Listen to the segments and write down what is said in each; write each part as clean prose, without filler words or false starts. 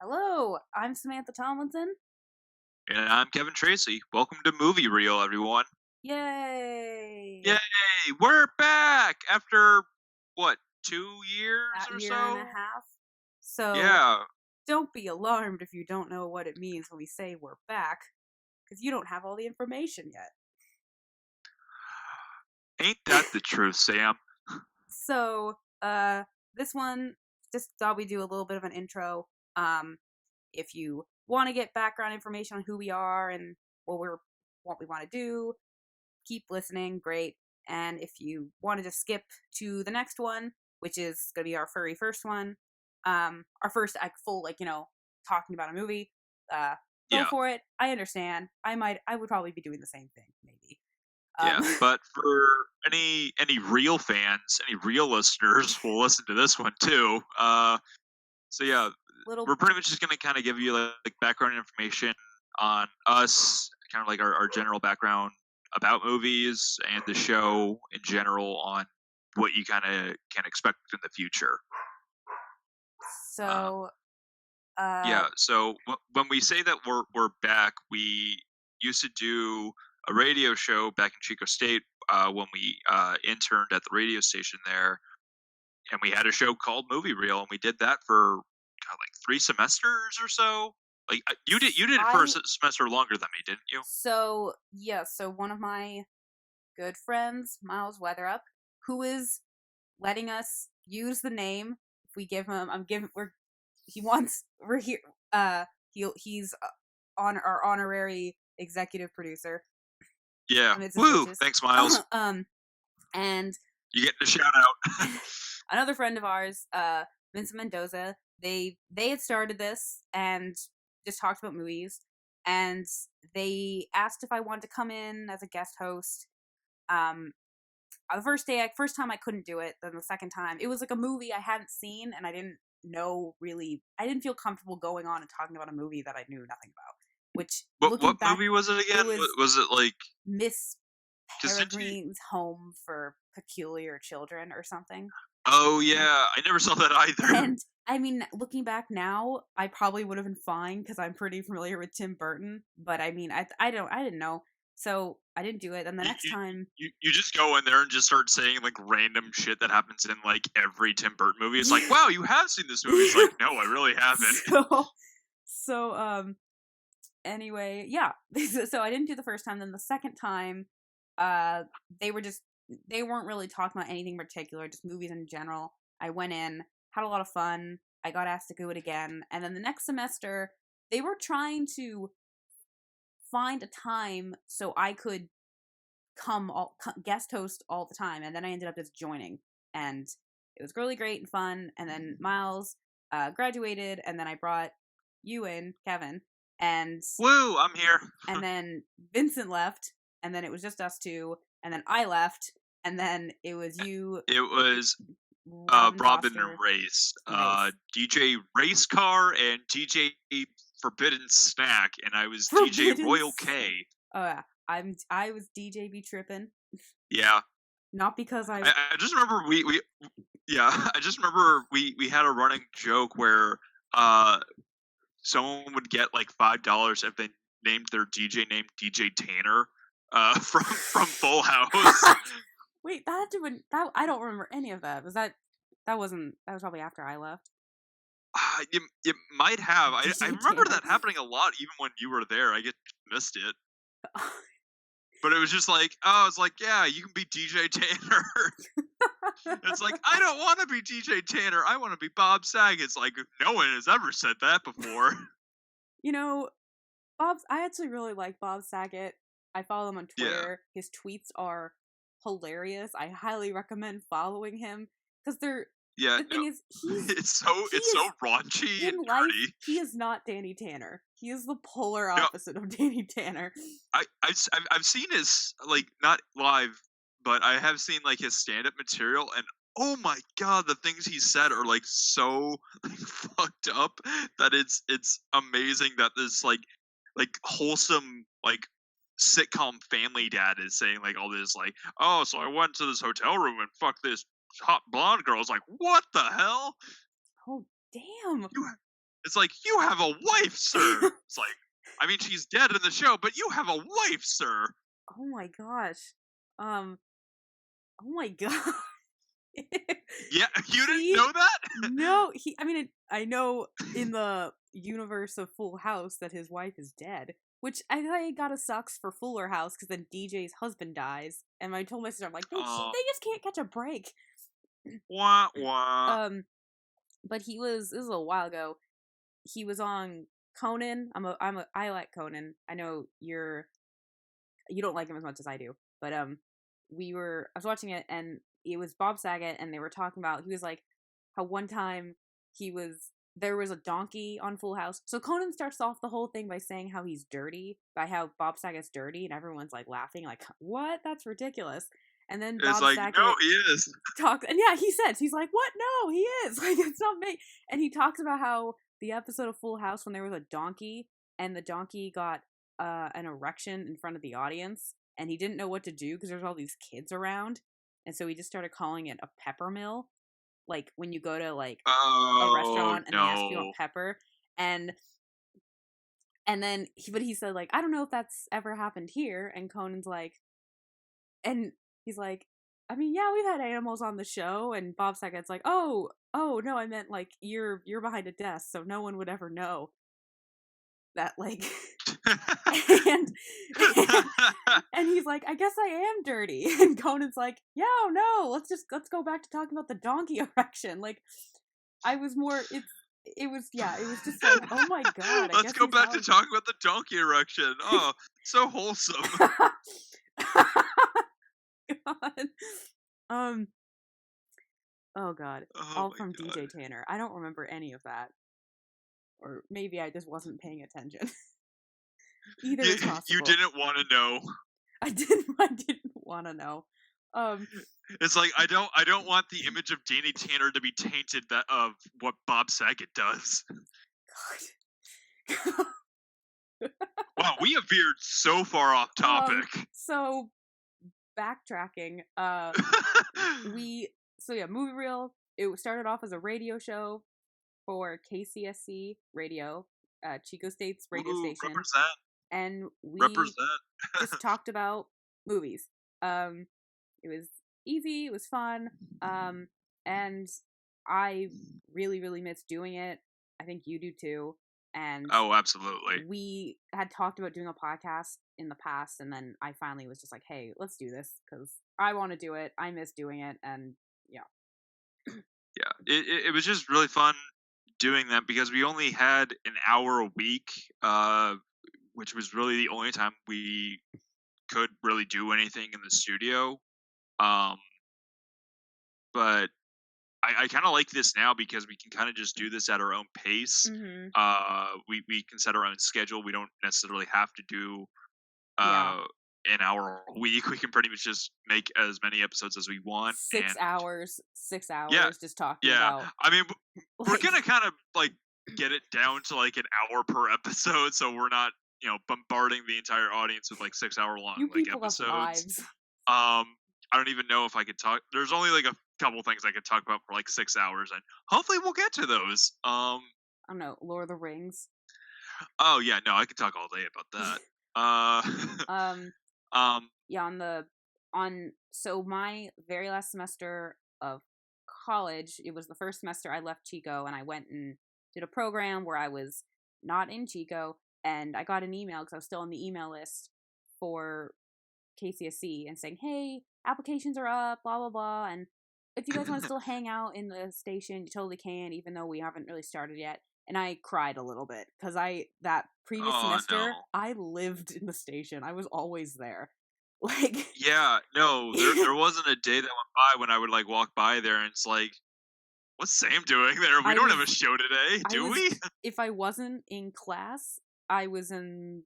Hello, I'm Samantha Tomlinson. And I'm Kevin Tracy. Welcome to Movie Reel, everyone. Yay! Yay! We're back after what, 2 years That or year and a so? half. So Yeah. don't be alarmed if you don't know what it means when we say we're back, because you don't have all the information yet. Ain't that the truth, Sam? So, this one just thought we'd do a little bit of an intro. Um, if you want to get background information on who we are and what we want to do, keep listening, great. And if you want to just skip to the next one, which is gonna be our furry first one, our first full talking about a movie, go Yeah. for it. I understand. I would probably be doing the same thing, maybe. Yeah. Um, But for any real fans, any real listeners will listen to this one too. So yeah, little we're pretty much just gonna kind of give you like background information on us, kind of like our general background about movies and the show in general on what you kind of can expect in the future. Um, so uh yeah, so when we say that we're back, we used to do a radio show back in Chico State when we interned at the radio station there, and we had a show called Movie Reel, and we did that for God, like 3 semesters or so. Like you did it for a I semester longer than me, didn't you? so yeah, so one of my good friends, Miles Weatherup, who is letting us use the name. If we give him, I'm giving. He wants. We're here. He's on our honorary executive producer Yeah. amidst his Woo! wishes. Thanks, Miles. And You get the shout out. another friend of ours, Vincent Mendoza. They had started this and just talked about movies, and they asked if I wanted to come in as a guest host. Um, the first time I couldn't do it. Then the second time, it was like a movie I hadn't seen, and I didn't know really. I didn't feel comfortable going on and talking about a movie that I knew nothing about. Which, looking What back, movie was it it again? was Was it like? Miss Because did you? Peregrine's Home for Peculiar Children or something. Oh yeah, I never saw that either. And I mean, looking back now, I probably would have been fine because I'm pretty familiar with Tim Burton. But I mean, I didn't know, so I didn't do it. And the you, next you time, you just go in there and just start saying like random shit that happens in like every Tim Burton movie. It's like, yeah. wow, you have seen this movie. It's like, no, I really haven't. so so anyway, yeah. So I didn't do the first time. Then the second time, uh, they were just they weren't really talking about anything particular, just movies in general. I went in, had a lot of fun. I got asked to do it again, and then the next semester, they were trying to find a time so I could guest host all the time, and then I ended up just joining, and it was really great and fun. And then Miles graduated, and then I brought you in, Kevin, and Woo, I'm here. then Vincent left, and then it was just us two, and then I left, and then it was you, It was Robin Robin and Foster, Race, Race. DJ Race Car and DJ Forbidden Snack, and I was DJ Forbidden. Royal K. Oh yeah, I was DJ B trippin', Yeah, not because I just remember we yeah, I just remember we had a running joke where uh someone would get like $5 if they named their DJ name DJ Tanner from Full House. wait, that had to been that I don't remember any of that. That wasn't that was probably after I left. You might have. I DJ remember Tanner. that happening a lot even when you were there. I just missed it. But it was just like, oh, it's like, yeah, you can be DJ Tanner. It's like, I don't want to be DJ Tanner. I want to be Bob Saget. It's like, no one has ever said that before. you know, I actually really like Bob Saget. I follow him on Yeah. Twitter. His tweets are hilarious. I highly recommend following him because they're Yeah, the no. thing is he It's is so raunchy in and life dirty. he is not Danny Tanner. He is the polar No, opposite of Danny Tanner. I've seen his like not live, but I have seen like his stand up material, and oh my god, the things he said are like so like fucked up that it's amazing that this like wholesome like sitcom family dad is saying like all this like, oh, so I went to this hotel room and fucked this hot blonde girl. It's like, what the hell? Oh damn! It's like, you have a wife, sir. It's like, I mean, she's dead in the show, but you have a wife, sir. Oh my gosh. Oh my god. Yeah, you didn't See? know that? No, I mean, I know in the universe of Full House that his wife is dead, which I think gotta sucks for Fuller House because then DJ's husband dies, and I told my sister, I'm like, they just can't catch a break. Wah, wah. But he was, this was a while ago. He was on Conan. I like Conan. I know you don't like him as much as I do, but I was watching it and it was Bob Saget and they were talking about, he was like, how one time there was a donkey on Full House. So Conan starts off the whole thing by saying how he's dirty, by how Bob Saget's dirty, and everyone's like laughing, like, what? That's ridiculous. And then It's Bob like, Saget no, he is. talks, and yeah, he's like, what? No, he is. Like, it's not me. And he talks about how the episode of Full House when there was a donkey, and the donkey got an erection in front of the audience, and he didn't know what to do because there's all these kids around, and so he just started calling it a pepper mill. Like when you go to like a restaurant and they ask you want pepper, and then he said like, I don't know if that's ever happened here, and Conan's like, and he's like, I mean, yeah, we've had animals on the show, and Bob Saget's like, oh no, I meant like you're behind a desk, so no one would ever know that, like, and he's like, I guess I am dirty, and Conan's like, yo, no, let's go back to talking about the donkey erection. Like, it was just like, oh my god. Let's go back to talking about the donkey erection. Oh, so wholesome. God. Oh god. All from god. DJ Tanner. I don't remember any of that. Or maybe I just wasn't paying attention. Either is possible. You didn't want to know. I didn't want to know. It's like, I don't want the image of Danny Tanner to be tainted of what Bob Saget does. God. Wow, we have veered so far off topic. So backtracking, Movie Reel, it started off as a radio show for KCSC radio, Chico State's radio station. Represent. And we just talked about movies. It was easy, it was fun, and I really, really miss doing it. I think you do too. And oh, absolutely. We had talked about doing a podcast in the past, and then I finally was just like, hey, let's do this, because I want to do it, I miss doing it, and yeah. Yeah, it was just really fun doing that, because we only had an hour a week, which was really the only time we could really do anything in the studio. But I kind of like this now because we can kind of just do this at our own pace. Mm-hmm. We can set our own schedule. We don't necessarily have to do an hour a week. We can pretty much just make as many episodes as we want. 6 hours, just talking about. I mean, we're gonna kind of like get it down to like an hour per episode, so we're not, bombarding the entire audience with like 6 hour long episodes. Have lives. I don't even know if I could talk. There's only like a couple things I could talk about for like 6 hours, and hopefully we'll get to those. I don't know, Lord of the Rings. Oh yeah, no, I could talk all day about that. So my very last semester of college, it was the first semester I left Chico, and I went and did a program where I was not in Chico, and I got an email because I was still on the email list for KCSC and saying, hey, applications are up, blah blah blah, and if you guys want to still hang out in the station, you totally can, even though we haven't really started yet. And I cried a little bit because that previous semester, I lived in the station. I was always there. Like, yeah, no, there wasn't a day that went by when I would like walk by there and it's like, what's Sam doing there? We don't have a show today, do we? If I wasn't in class, I was in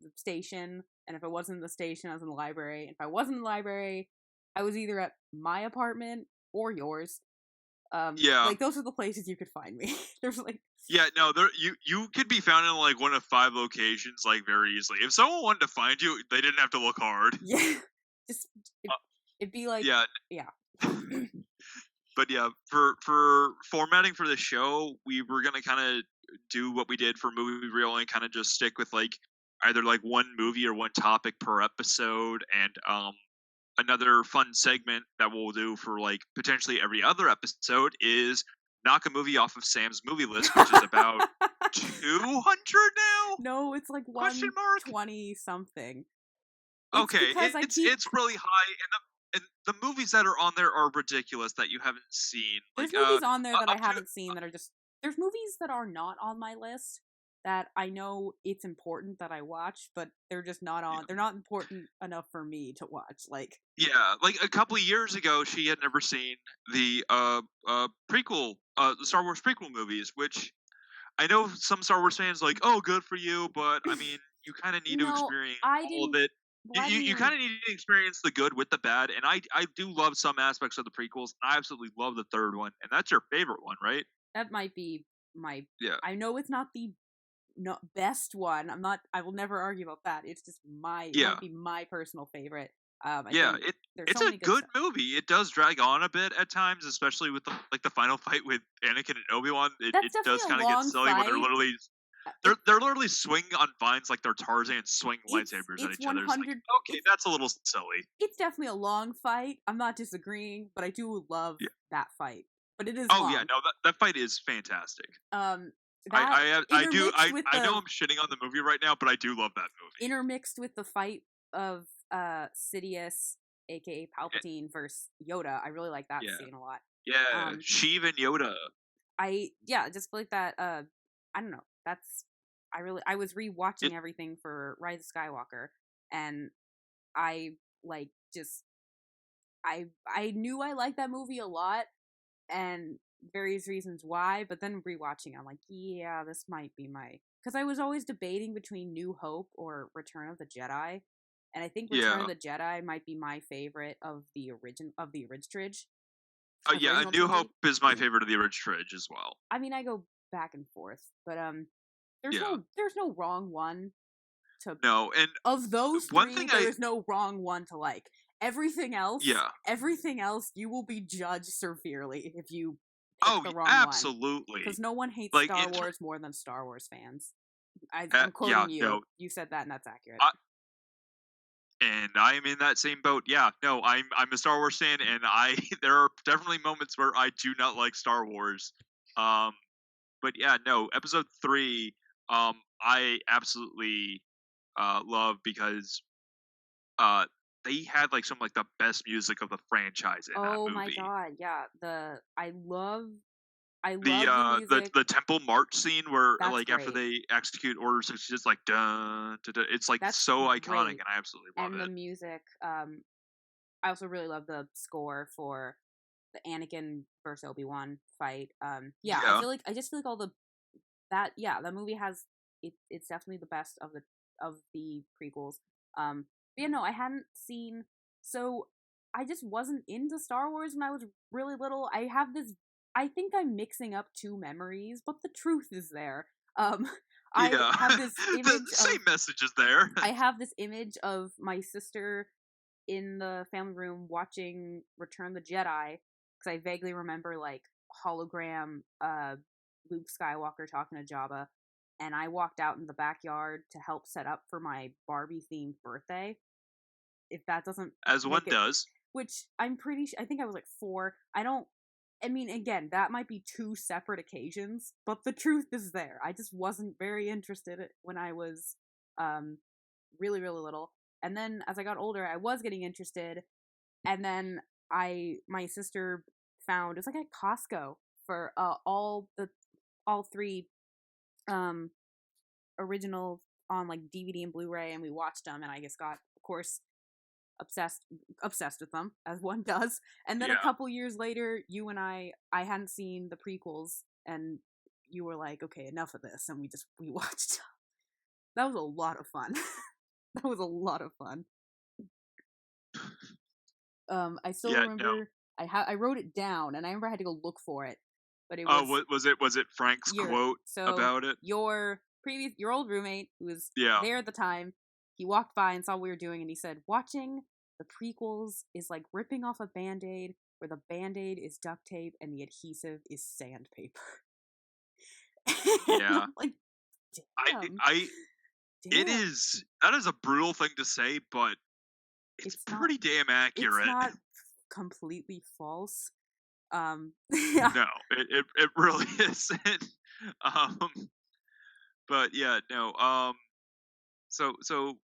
the station, and if I wasn't in the station, I was in the library. And if I wasn't in the library, I was either at my apartment or yours. Like those are the places you could find me. There's like you could be found in like one of 5 locations like very easily. If someone wanted to find you, they didn't have to look hard. Yeah, it'd be like yeah. But yeah, for formatting for the show, we were gonna kind of do what we did for movie reel and kind of just stick with like either like one movie or one topic per episode, and another fun segment that we'll do for like potentially every other episode is knock a movie off of Sam's movie list, which is about 200 now? No, it's like Question mark? 120 something. It's Okay, because I keep it's really high, and the movies that are on there are ridiculous that you haven't seen. there's Like movies on there that I up to haven't seen that are just there's movies that are not on my list that I know it's important that I watch, but they're just not on. They're not important enough for me to watch. Like yeah, like a couple of years ago, she had never seen the prequel, the Star Wars prequel movies, which I know some Star Wars fans like, oh, good for you, but I mean, you kind of need to no, experience I all of didn't. it. Well, I You didn't you even. kind of need to experience the good with the bad, and I do love some aspects of the prequels. I absolutely love the third one, and that's your favorite one, right? That might be my. Yeah. I know it's not the best one. I'm not. I will never argue about that. It's just my. It Yeah. might be my personal favorite. I Yeah, think there's it's so a many good stuff. movie. It does drag on a bit at times, especially with the final fight with Anakin and Obi-Wan. It That's definitely does a kind of get long silly when they're fight. literally It, they're literally swinging on vines like they're Tarzan and swing lightsabers at it's each other. It's like, 100. okay, that's a little silly. It's definitely a long fight. I'm not disagreeing, but I do love Yeah. that fight. But it is Oh long. yeah, no, that fight is fantastic. That I do intermixed with I know the I'm shitting on the movie right now, but I do love that movie. intermixed with the fight of Sidious, aka Palpatine, versus Yoda. I really like that Yeah. scene a lot. Yeah, Sheev and Yoda. I just like that. I don't know. That's I was rewatching everything for Rise of Skywalker, and I like just I knew I liked that movie a lot, and various reasons why. But then rewatching, I'm like, yeah, this might be my because I was always debating between New Hope or Return of the Jedi, and I think Return Yeah. of the Jedi might be my favorite of the Original. Oh yeah, A New trilogy. Hope is my favorite of the original trilogy as well. I mean, I go back and forth, but there's Yeah. there's no wrong one to No, and of those one three. thing There is no wrong one to like. Everything else, you will be judged severely if you pick the wrong absolutely. because no one hates Like, Star Wars more than Star Wars fans. I'm yeah, quoting you. no. You said that, and that's accurate. And I am in that same boat. Yeah, no, I'm a Star Wars fan, and there are definitely moments where I do not like Star Wars. But yeah, no, Episode 3, I absolutely love because they had like some like the best music of the franchise in that movie. Oh my god, yeah. I love the The music. the temple march scene where That's like after great. they execute Order 66, it's just like dun, dun, dun, it's like That's so iconic, great. and I absolutely love And it. the music, I also really love the score for the Anakin versus Obi-Wan fight. Yeah, Yeah. I just feel like all that movie has it's definitely the best of the prequels. But yeah, no, I hadn't seen, so I just wasn't into Star Wars when I was really little. I think I'm mixing up two memories, but the truth is there. I Yeah. have this The image same message is there. I have this image of my sister in the family room watching Return the Jedi because I vaguely remember like hologram Luke Skywalker talking to Jabba, and I walked out in the backyard to help set up for my Barbie themed birthday. If that doesn't As one make it, does. which I think I was like 4. I mean, again, that might be two separate occasions, but the truth is there. I just wasn't very interested when I was really, really little. And then as I got older, I was getting interested. And then my sister found, it was like at Costco for all 3 original on like DVD and Blu-ray, and we watched them, and I just got, of course, obsessed with them as one does. And then a couple years later, you and I hadn't seen the prequels, and you were like, okay, enough of this, and we watched. That was a lot of fun. That was a lot of fun. I still remember I wrote it down, and I remember I had to go look for it. But it was was it Frank's quote about it? Your old roommate, who was there at the time, he walked by and saw what we were doing, and he said, watching the prequels is like ripping off a Band-Aid, where the Band-Aid is duct tape and the adhesive is sandpaper. Yeah. Like, I damn, I it damn. is that is a brutal thing to say, but it's It's not. pretty damn It's accurate. not completely false. Yeah. No, it really isn't. Um, but yeah, no. So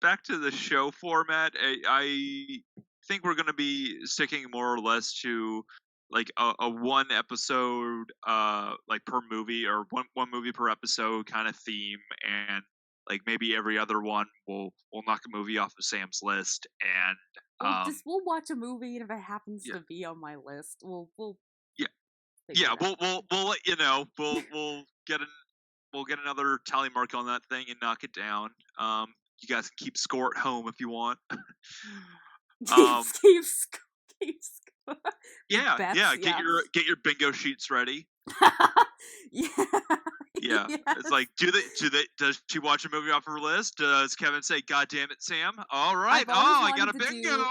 back to the show format. I think we're gonna be sticking more or less to like a one episode, like per movie, or one movie per episode kind of theme, and like maybe every other one we'll knock a movie off of Sam's list, and We'll watch a movie, and if it happens yeah, to be on my list, we'll yeah, figure yeah. it out. We'll let you know. We'll get another tally mark on that thing and knock it down. You guys can keep score at home if you want. um, Keep make yeah, bets. yeah. Yeah. Get your bingo sheets ready. Yeah. Yeah, it's Yes. like, does she watch a movie off her list? Does Kevin say, "God damn it, Sam"? All right. I've always Oh, I got wanted a to bingo. do.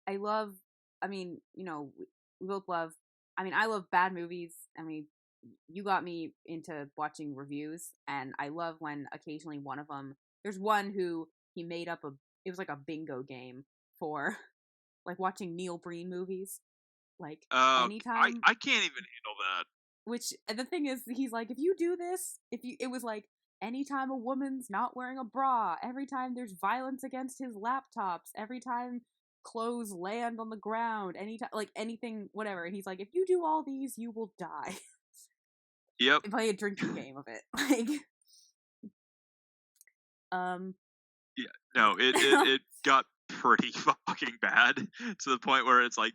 I love. I mean, we both love. I mean, I love bad movies. I mean, you got me into watching reviews, and I love when occasionally one of them. There's one who he made up a. It was like a bingo game for like watching Neil Breen movies. Like anytime, I can't even handle that. which the thing is, he's like, if you do this, if you, it was like anytime a woman's not wearing a bra, every time there's violence against his laptops, every time clothes land on the ground, anytime, like anything, whatever. He's like, if you do all these, you will die. Yep. And play a drinking game of it, like, um, Yeah. No, it got pretty fucking bad to the point where it's like,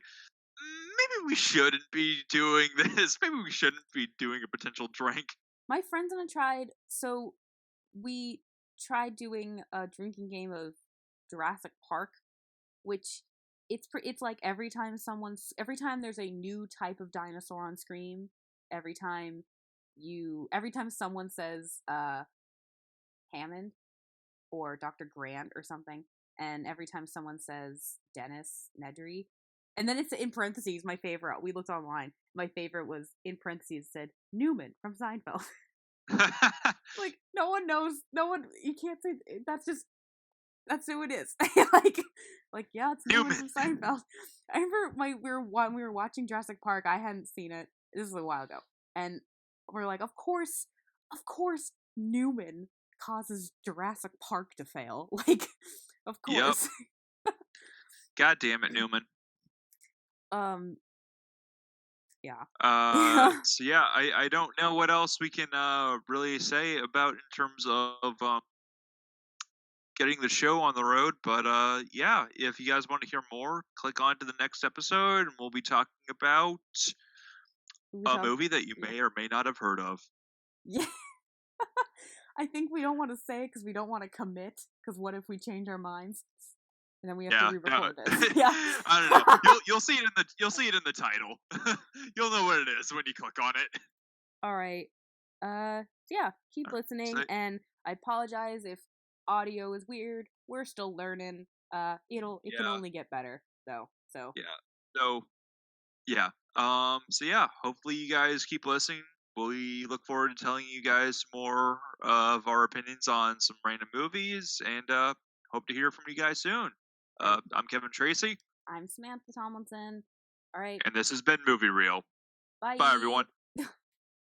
maybe we shouldn't be doing this. Maybe we shouldn't be doing a potential drink. my friends and I tried. So we tried doing a drinking game of Jurassic Park, which it's like every time there's a new type of dinosaur on screen, every time someone says Hammond or Dr. Grant or something, and every time someone says Dennis Nedry, and then it's in parentheses. My favorite, we looked online. My favorite was in parentheses said Newman from Seinfeld. Like no one knows. No one. You can't say that's who it is. Yeah, it's Newman Newman. from Seinfeld. I remember when we were watching Jurassic Park. I hadn't seen it. This is a while ago, and we're like, of course, Newman causes Jurassic Park to fail. Like, of Yep. course. God damn it, Newman. um. Yeah. So yeah, I don't know what else we can really say about in terms of getting the show on the road, but yeah, if you guys want to hear more, click on to the next episode and we'll be talking about We a talk. movie that you Yeah. may or may not have heard of. Yeah. I think we don't want to say because we don't want to commit. Because what if we change our minds and then we have to Yeah, re-record no, this? Yeah. I don't know. You'll see it in the title. You'll know what it is when you click on it. All right. Yeah. Keep listening, So, and I apologize if audio is weird. We're still learning. It can yeah, only get better. So. yeah. So yeah. So yeah, hopefully you guys keep listening. We look forward to telling you guys more of our opinions on some random movies, and hope to hear from you guys soon. Right. I'm Kevin Tracy, I'm Samantha Tomlinson. All right. and this has been Movie Reel. Bye. Bye, everyone.